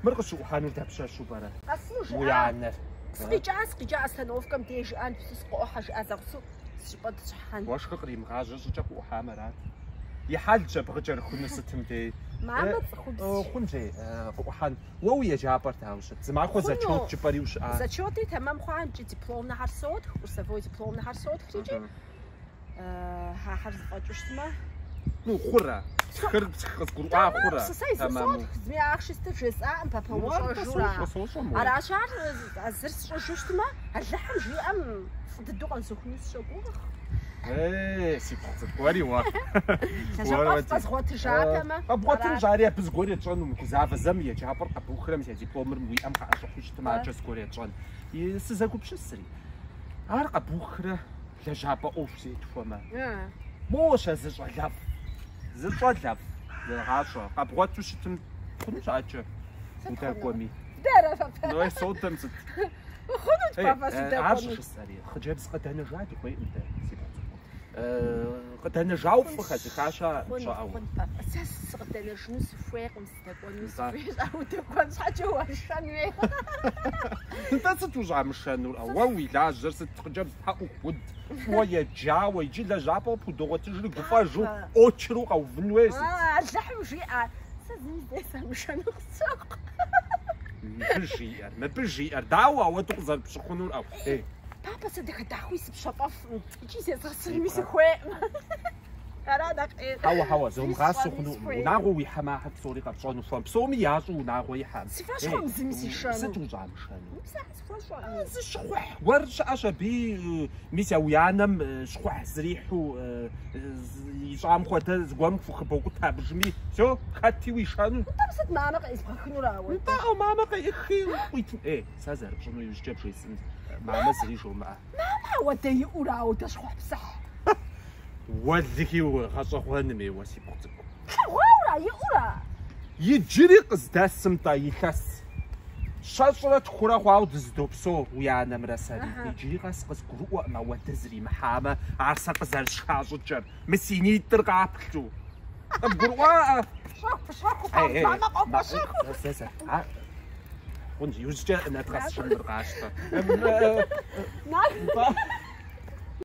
مرقص شو حانو تبشر شو برا أصله ويعني سقيجا أستنوفكم تيجي أنا بتسقو حاج أزغسو شبط شحن واش قريم غاجة جاكو حامرات يحال جاب غجر خنس تمدي ما تخبز خنجي وحان ويا جابر تاوش زعما خو زاتشوت جبري وش زاتشوتي تمام خوان جي دبلوم نهار صوت وسافوي دبلوم نهار صوت خريجي ها حرز قاجوشتما نو خورا خرب تخص خورا تمام زمي اخشست جزء ام بابا وجورا على عشان ازرس جوشتما اللحم جي ام ضدو غنسخنوس شوكو ايه سي بوري وا بس غوت جاتما ابغى ترجع بزغوري تشانو مكزاف زميه جابر ابو خرم سي دبلومر وي ام خاص خوشتما جسكوري تشان يسزاكو بشسري عارق ابو خره لا جابا اوف سي تفما موش ازج لاف زطلاف لهاشا ابغى تشتم كنت عاجه انت قومي دار نو صوتم ست خذوا بابا سيدا عارش السريع خجابس قد انا جات خوي انت قد انا جاوف خذ كاشا ان شاء الله اساس قد انا شنو سفويق مستقبل سفويق او تكون حاجه وشانوي انت ستوجع مشان الاول لا جرس تقجب حقك ود ويا جا ويجي لا جابو بودو تجري قفاجو اوتشرو او فنويس اللحم جيء سازني ديسا مشان السوق ما بجي دعوه وتقزر بشخنون او ايه بابا صدق دعويس بشطف جي سيصير ميسي خويا هوا زوم غاسو خنو ناغو يحما حق صوري قبصون فهم بصومي ياسو ناغو يحام سيفاش خمس ميسي شانو ستوجع مشانو سيفاش شخوح ورش عشا بي ميسا ويانم شخوح زريحو يجام خوتا زقوام فخبوكو تابجمي شو خاتي ويشانو انت بس معنا قيس بخنو راوي انت او ماما قي اخي ويتم ايه سازر بشنو يجاب شي سن ماما زريشو معاه ماما ودي وراو تشخوح بصح ولكي وخاصة خوانمي واسي بوتك ورا يورا يجري قصدا سمطا يخس شاشرة خورا خواو دزدوبسو ويانا مرسالي يجري قص قروة ما وتزري محامة عرسا قزار شخاصو جر مسيني ترقع بكتو قروة شاكو ونجي يوجد انا تخص شمر قاشطة